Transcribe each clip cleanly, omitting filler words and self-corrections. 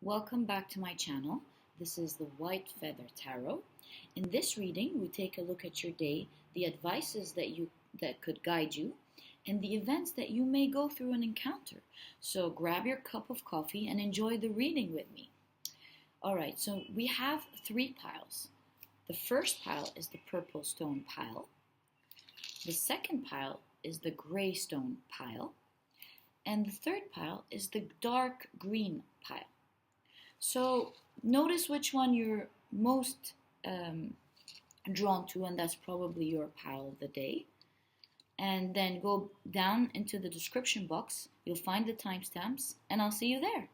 Welcome back to my channel. This is the White Feather Tarot. In this reading, we take a look at your day, the advices that could guide you, and the events that you may go through and encounter. So grab your cup of coffee and enjoy the reading with me. Alright, so we have three piles. The first pile is the purple stone pile. The second pile is the gray stone pile. And the third pile is the dark green pile. So notice which one you're most drawn to, and that's probably your pile of the day. And then go down into the description box. You'll find the timestamps, and I'll see you there.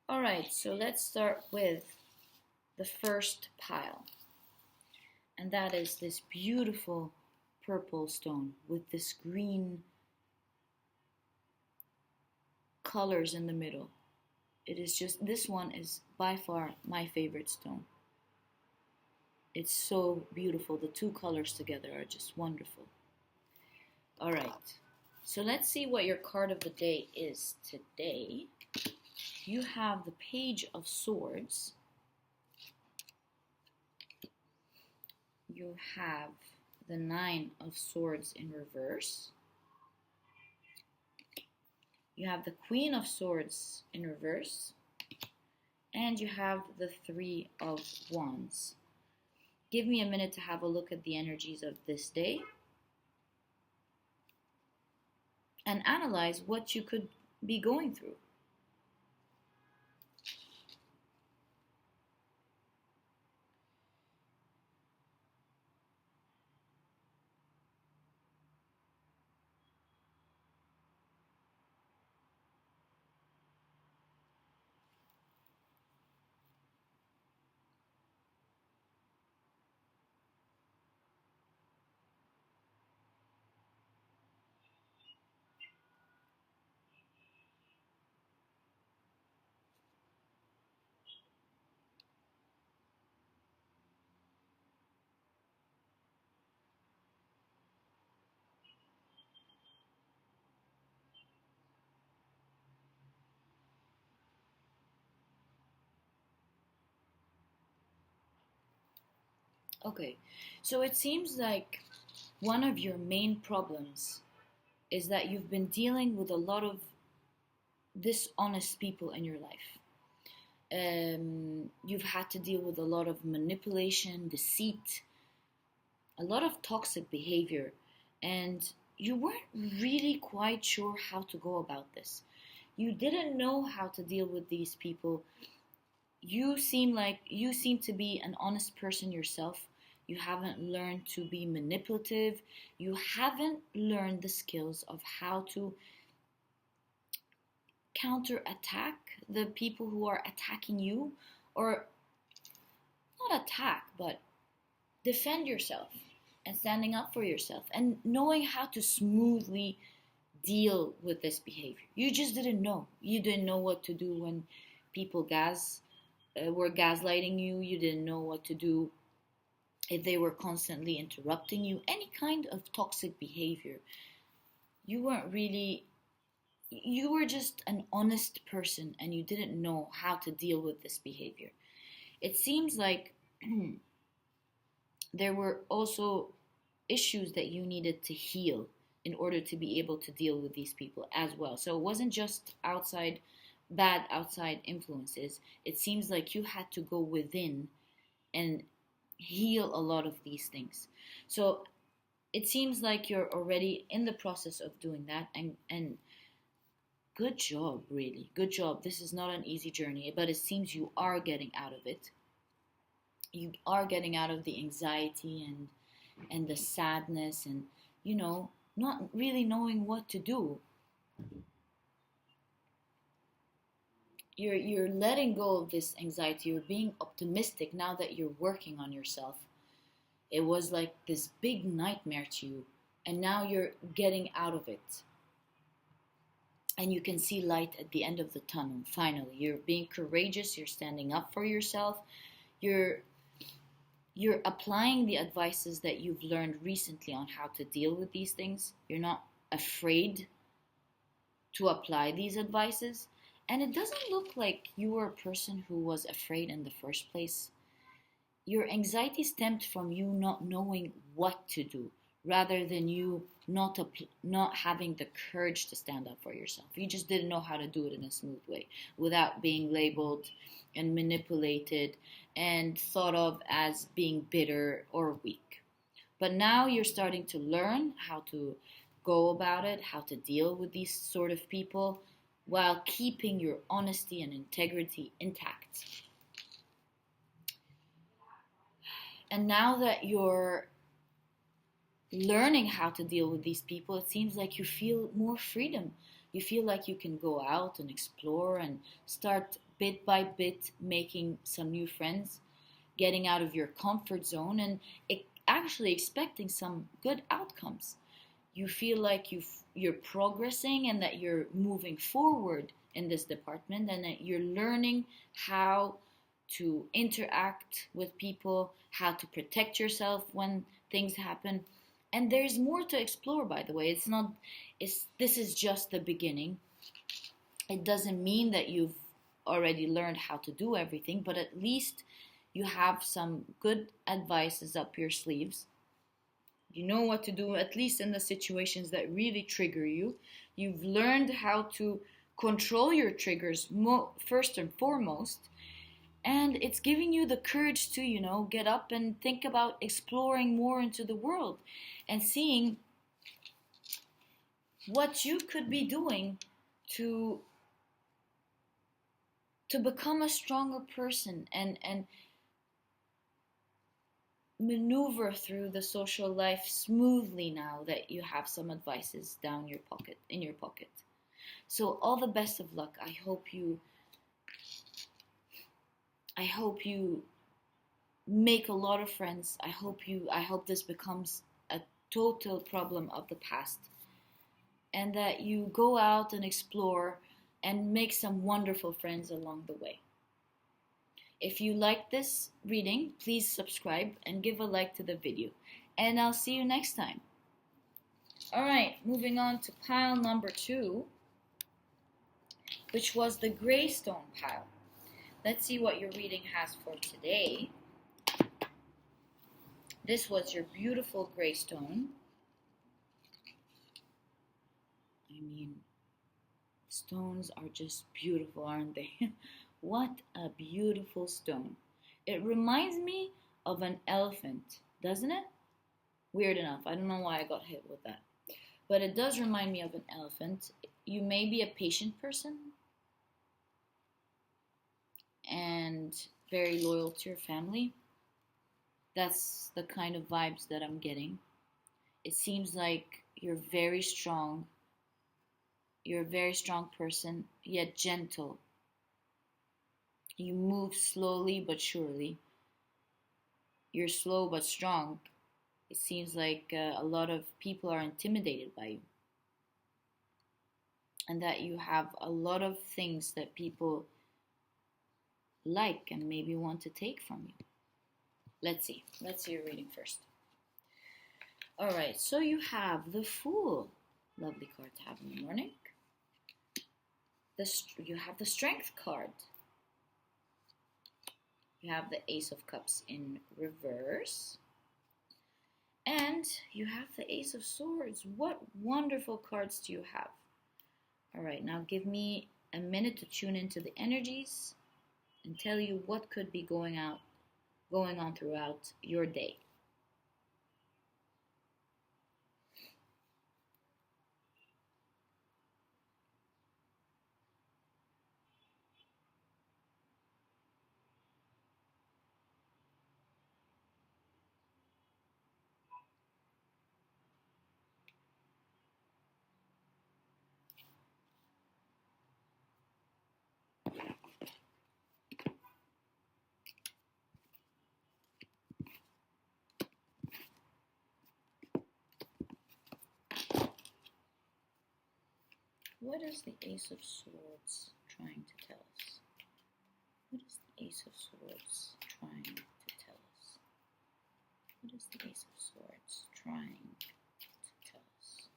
Alright, so let's start with the first pile. And that is this beautiful purple stone with this green colors in the middle. It is just, this one is by far my favorite stone. It's so beautiful. The two colors together are just wonderful. Alright, so let's see what your card of the day is today. You have the Page of Swords. You have the Nine of Swords in reverse. You have the Queen of Swords in reverse. And you have the Three of Wands. Give me a minute to have a look at the energies of this day and analyze what you could be going through. Okay, so it seems like one of your main problems is that you've been dealing with a lot of dishonest people in your life. You've had to deal with a lot of manipulation, deceit, a lot of toxic behavior, and you weren't really quite sure how to go about this. You didn't know how to deal with these people. You seem to be an honest person yourself. You haven't learned to be manipulative. You haven't learned the skills of how to counterattack the people who are attacking you, or not attack, but defend yourself and standing up for yourself and knowing how to smoothly deal with this behavior. You just didn't know. You didn't know what to do when people were gaslighting you. You didn't know what to do if they were constantly interrupting you. Any kind of toxic behavior. You were just an honest person and you didn't know how to deal with this behavior. It seems like there were also issues that you needed to heal in order to be able to deal with these people as well. So it wasn't just bad outside influences. It seems like you had to go within and heal a lot of these things. So it seems like you're already in the process of doing that, and good job, really. Good job. This is not an easy journey, but it seems you are getting out of it. You are getting out of the anxiety and the sadness and, not really knowing what to do. You're letting go of this anxiety. You're being optimistic now that you're working on yourself. It was like this big nightmare to you, and now you're getting out of it. And you can see light at the end of the tunnel, finally. You're being courageous, you're standing up for yourself, you're applying the advices that you've learned recently on how to deal with these things. You're not afraid to apply these advices. And it doesn't look like you were a person who was afraid in the first place. Your anxiety stemmed from you not knowing what to do rather than you not having the courage to stand up for yourself. You just didn't know how to do it in a smooth way without being labeled and manipulated and thought of as being bitter or weak. But now you're starting to learn how to go about it, how to deal with these sort of people while keeping your honesty and integrity intact. And now that you're learning how to deal with these people, it seems like you feel more freedom. You feel like you can go out and explore and start bit by bit making some new friends, getting out of your comfort zone, and actually expecting some good outcomes. You feel like you're progressing and that you're moving forward in this department and that you're learning how to interact with people, how to protect yourself when things happen. And there's more to explore, by the way. This is just the beginning. It doesn't mean that you've already learned how to do everything, but at least you have some good advices up your sleeves. You know what to do, at least in the situations that really trigger you. You've learned how to control your triggers first and foremost. And it's giving you the courage to, get up and think about exploring more into the world and seeing what you could be doing to become a stronger person and maneuver through the social life smoothly now that you have some advices in your pocket. So all the best of luck. I hope you make a lot of friends. I hope this becomes a total problem of the past, and that you go out and explore and make some wonderful friends along the way. If you like this reading, please subscribe and give a like to the video. And I'll see you next time. Alright, moving on to pile number 2, which was the Greystone pile. Let's see what your reading has for today. This was your beautiful Greystone. I mean, stones are just beautiful, aren't they? What a beautiful stone. It reminds me of an elephant, doesn't it? Weird enough. I don't know why I got hit with that. But it does remind me of an elephant. You may be a patient person and very loyal to your family. That's the kind of vibes that I'm getting. It seems like you're very strong. You're a very strong person, yet gentle. You move slowly but surely. You're slow but strong. It seems like a lot of people are intimidated by you. And that you have a lot of things that people like and maybe want to take from you. Let's see your reading first. Alright, so you have the Fool. Lovely card to have in the morning. You have the Strength card. You have the Ace of Cups in reverse. And you have the Ace of Swords. What wonderful cards do you have? Alright, now give me a minute to tune into the energies and tell you what could be going on throughout your day. What is the Ace of Swords trying to tell us? What is the Ace of Swords trying to tell us? What is the Ace of Swords trying to tell us?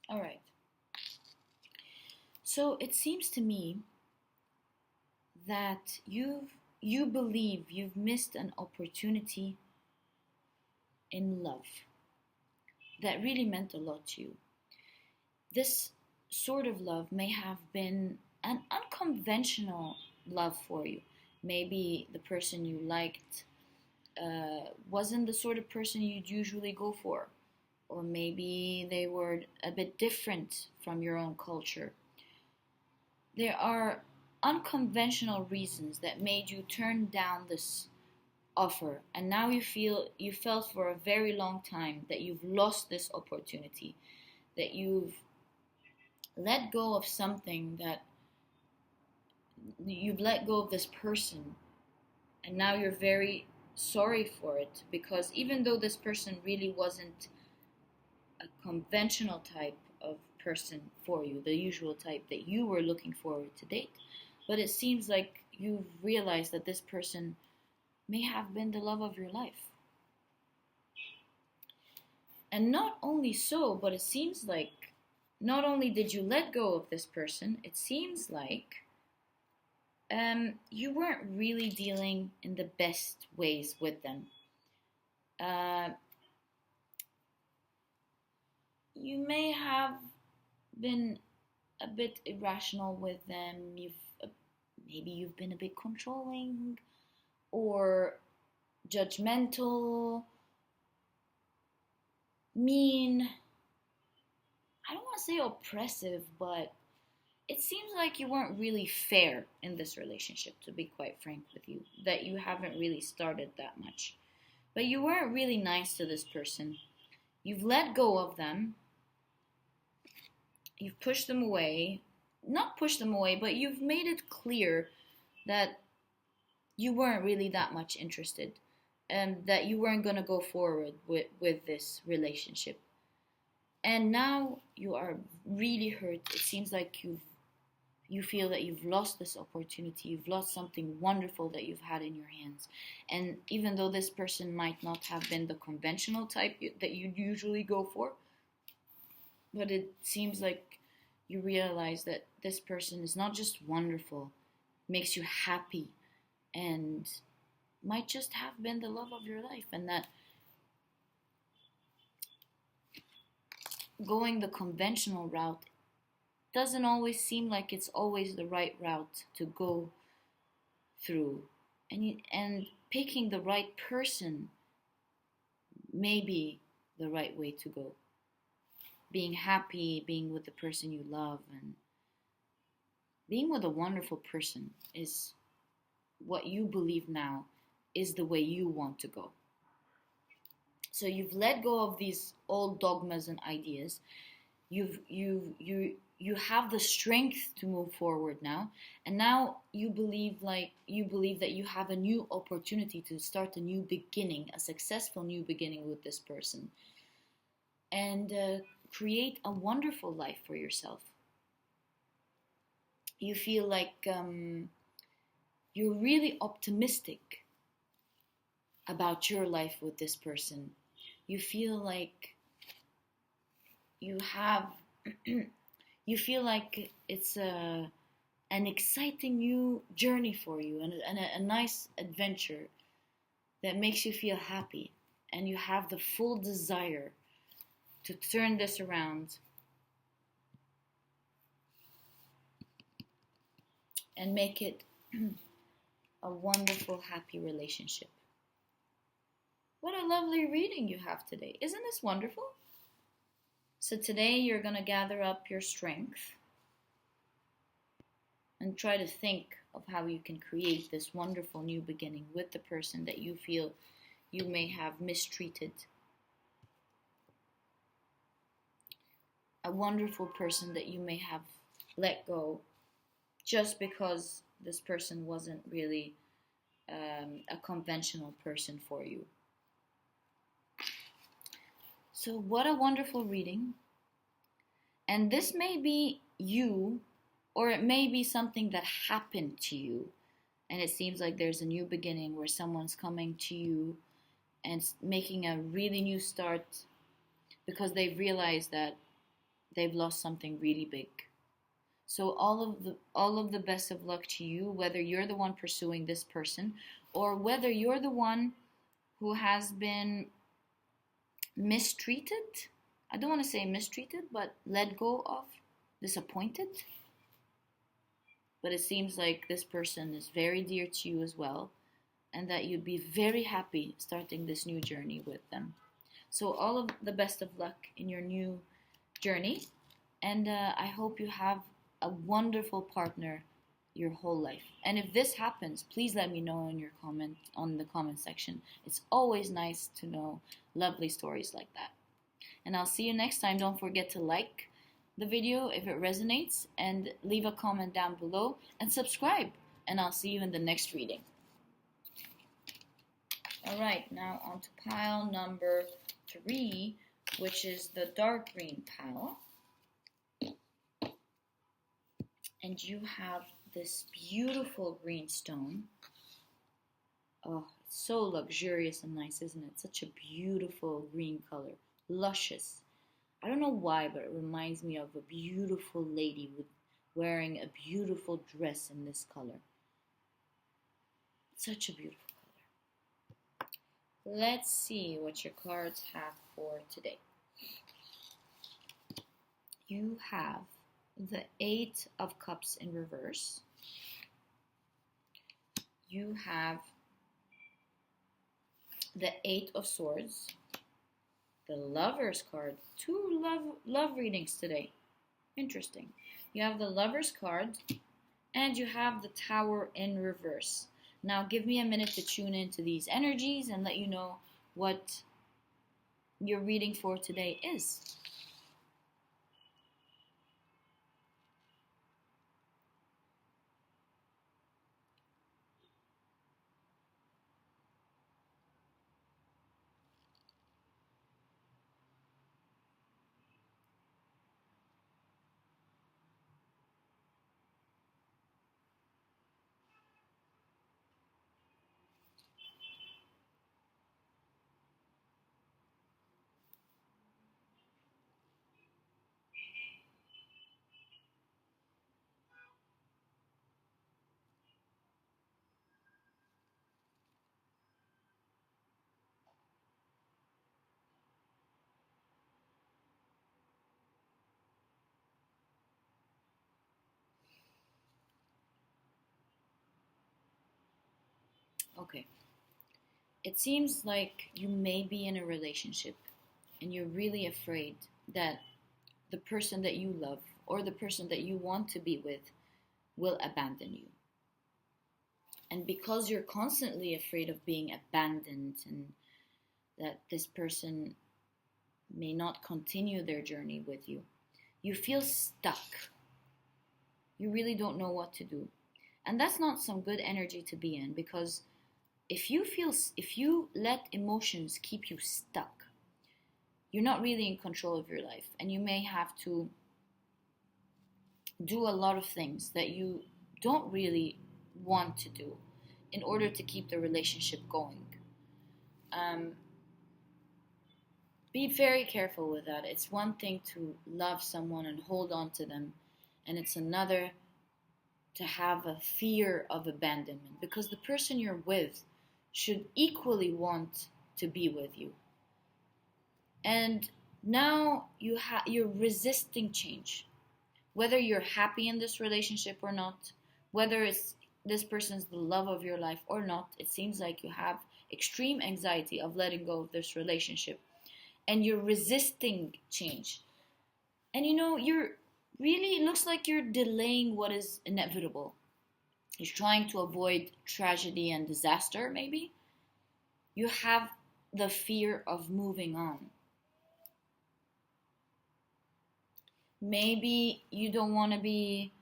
All right. So it seems to me that you believe you've missed an opportunity in love that really meant a lot to you. This sort of love may have been an unconventional love for you. Maybe the person you liked wasn't the sort of person you'd usually go for, or maybe they were a bit different from your own culture. There are unconventional reasons that made you turn down this offer, and now you felt for a very long time that you've lost this opportunity, that you've let go of something, that you've let go of this person, and now you're very sorry for it, because even though this person really wasn't a conventional type of person for you, the usual type that you were looking forward to date, but it seems like you've realized that this person may have been the love of your life. And not only so, but it seems like not only did you let go of this person, it seems like you weren't really dealing in the best ways with them. You may have been a bit irrational with them. Maybe you've been a bit controlling or judgmental, mean. I don't want to say oppressive, but it seems like you weren't really fair in this relationship, to be quite frank with you, that you haven't really started that much. But you weren't really nice to this person. You've let go of them. You've pushed them away. Not pushed them away, but you've made it clear that you weren't really that much interested, and that you weren't going to go forward with this relationship. And now you are really hurt. It seems like you feel that you've lost this opportunity. You've lost something wonderful that you've had in your hands. And even though this person might not have been the conventional type that you usually go for, but it seems like you realize that this person is not just wonderful, makes you happy, and might just have been the love of your life. And that going the conventional route doesn't always seem like it's always the right route to go through. And picking the right person may be the right way to go. Being happy, being with the person you love, and being with a wonderful person is what you believe now is the way you want to go. So you've let go of these old dogmas and ideas. You have the strength to move forward now, and now you believe that you have a new opportunity to start a new beginning, a successful new beginning with this person, and create a wonderful life for yourself. You feel like you're really optimistic about your life with this person. You feel like you have you feel like it's an exciting new journey for you, and a nice adventure that makes you feel happy, and you have the full desire to turn this around and make it a wonderful, happy relationship. What a lovely reading you have today. Isn't this wonderful? So today you're going to gather up your strength and try to think of how you can create this wonderful new beginning with the person that you feel you may have mistreated. A wonderful person that you may have let go just because this person wasn't really a conventional person for you. So what a wonderful reading. And this may be you, or it may be something that happened to you. And it seems like there's a new beginning where someone's coming to you and making a really new start because they've realized that they've lost something really big. So all of the best of luck to you, whether you're the one pursuing this person or whether you're the one who has been mistreated. I don't want to say mistreated, but let go of, disappointed. But it seems like this person is very dear to you as well, and that you'd be very happy starting this new journey with them. So all of the best of luck in your new journey, and I hope you have a wonderful partner your whole life. And if this happens, please let me know in your comment on the comment section. It's always nice to know lovely stories like that. And I'll see you next time. Don't forget to like the video if it resonates, and leave a comment down below and subscribe. And I'll see you in the next reading. Alright, now on to pile number 3, which is the dark green pile. And you have this beautiful green stone. Oh, it's so luxurious and nice, isn't it? Such a beautiful green color. Luscious. I don't know why, but it reminds me of a beautiful lady wearing a beautiful dress in this color. Such a beautiful color. Let's see what your cards have for today. You have the 8 of Cups in reverse. You have the 8 of Swords. The Lover's card. 2 love readings today. Interesting. You have the Lover's card, and you have the Tower in reverse. Now give me a minute to tune into these energies and let you know what your reading for today is. Okay. It seems like you may be in a relationship and you're really afraid that the person that you love or the person that you want to be with will abandon you. And because you're constantly afraid of being abandoned and that this person may not continue their journey with you, you feel stuck. You really don't know what to do. And that's not some good energy to be in, because if you let emotions keep you stuck, you're not really in control of your life, and you may have to do a lot of things that you don't really want to do in order to keep the relationship going. Be very careful with that. It's one thing to love someone and hold on to them, and it's another to have a fear of abandonment, because the person you're with should equally want to be with you. And now you're resisting change. Whether you're happy in this relationship or not, whether this person's the love of your life or not, it seems like you have extreme anxiety of letting go of this relationship. And you're resisting change. And it looks like you're delaying what is inevitable. You're trying to avoid tragedy and disaster, maybe. You have the fear of moving on. Maybe you don't want to be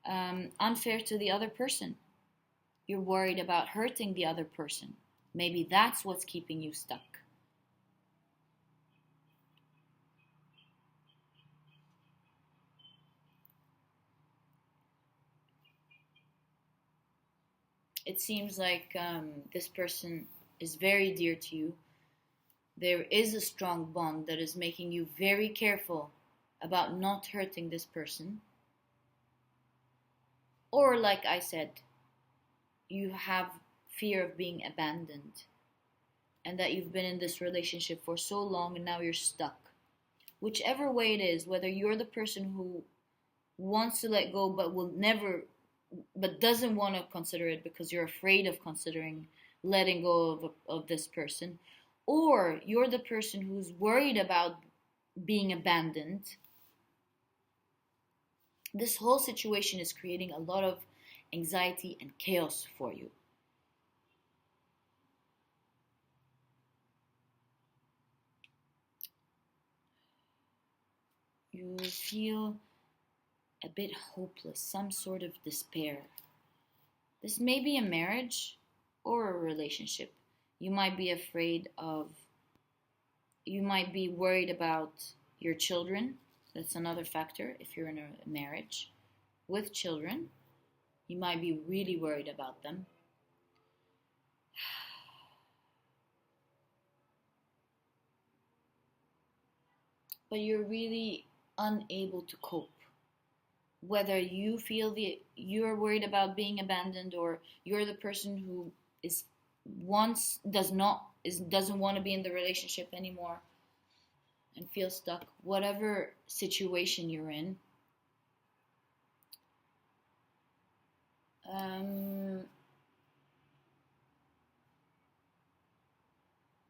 unfair to the other person. You're worried about hurting the other person. Maybe that's what's keeping you stuck. It seems like this person is very dear to you. There is a strong bond that is making you very careful about not hurting this person, or like I said, you have fear of being abandoned and that you've been in this relationship for so long and now you're stuck. Whichever way it is, whether you're the person who wants to let go but doesn't want to consider it because you're afraid of considering letting go of this person, or you're the person who's worried about being abandoned, this whole situation is creating a lot of anxiety and chaos for you. You feel a bit hopeless, some sort of despair. This may be a marriage or a relationship. You might be worried about your children. That's another factor. If you're in a marriage with children, you might be really worried about them. But you're really unable to cope. Whether you feel you're worried about being abandoned, or you're the person who doesn't want to be in the relationship anymore and feel stuck, whatever situation you're in,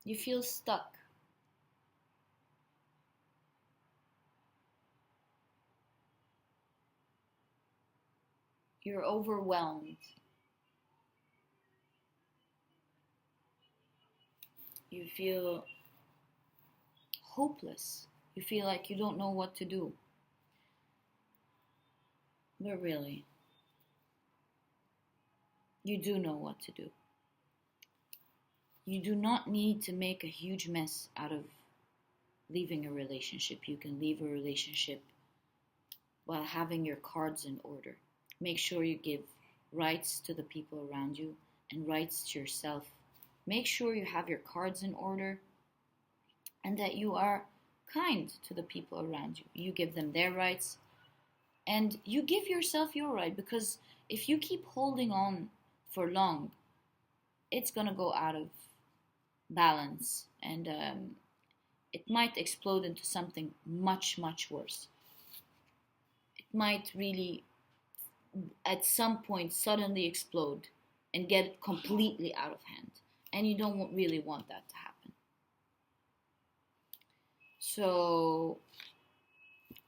you feel stuck. You're overwhelmed. You feel hopeless. You feel like you don't know what to do. But really, you do know what to do. You do not need to make a huge mess out of leaving a relationship. You can leave a relationship while having your cards in order. Make sure you give rights to the people around you and rights to yourself. Make sure you have your cards in order and that you are kind to the people around you. You give them their rights and you give yourself your right, because if you keep holding on for long, it's going to go out of balance and it might explode into something much, much worse. It might really, at some point, suddenly explode and get completely out of hand. And you don't really want that to happen. So,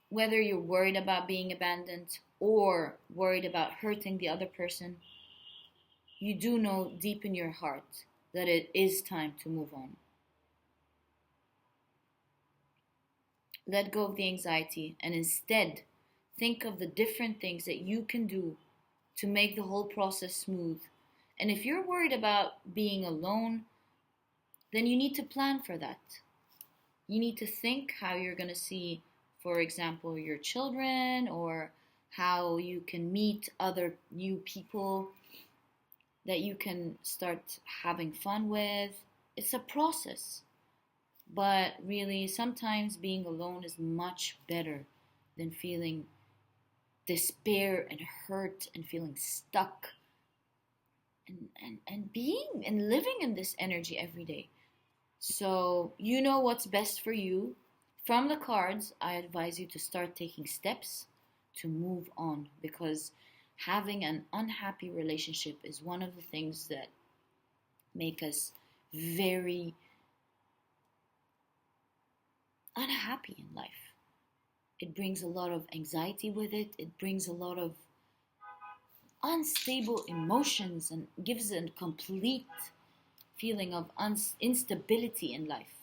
whether you're worried about being abandoned or worried about hurting the other person, you do know deep in your heart that it is time to move on. Let go of the anxiety and instead think of the different things that you can do to make the whole process smooth. And if you're worried about being alone, then you need to plan for that. You need to think how you're going to see, for example, your children, or how you can meet other new people that you can start having fun with. It's a process. But really, sometimes being alone is much better than feeling despair and hurt and feeling stuck and being and living in this energy every day. So you know what's best for you. From the cards, I advise you to start taking steps to move on, because having an unhappy relationship is one of the things that make us very unhappy in life. It brings a lot of anxiety with it. It brings a lot of unstable emotions and gives a complete feeling of instability in life.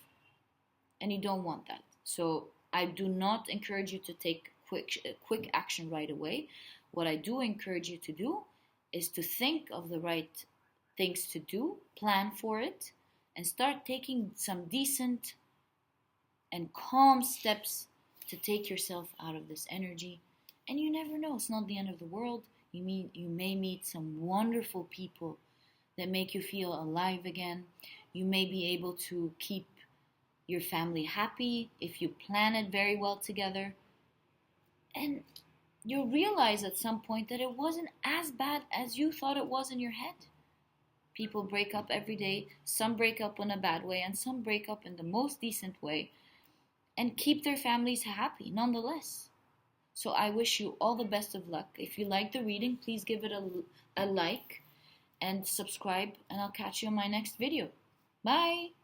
And you don't want that. So I do not encourage you to take quick action right away. What I do encourage you to do is to think of the right things to do, plan for it, and start taking some decent and calm steps to take yourself out of this energy. And you never know, it's not the end of the world. You may meet some wonderful people that make you feel alive again. You may be able to keep your family happy if you plan it very well together. And you'll realize at some point that it wasn't as bad as you thought it was in your head. People break up every day. Some break up in a bad way, and some break up in the most decent way and keep their families happy nonetheless. So I wish you all the best of luck. If you like the reading, please give it a like and subscribe, and I'll catch you in my next video. Bye!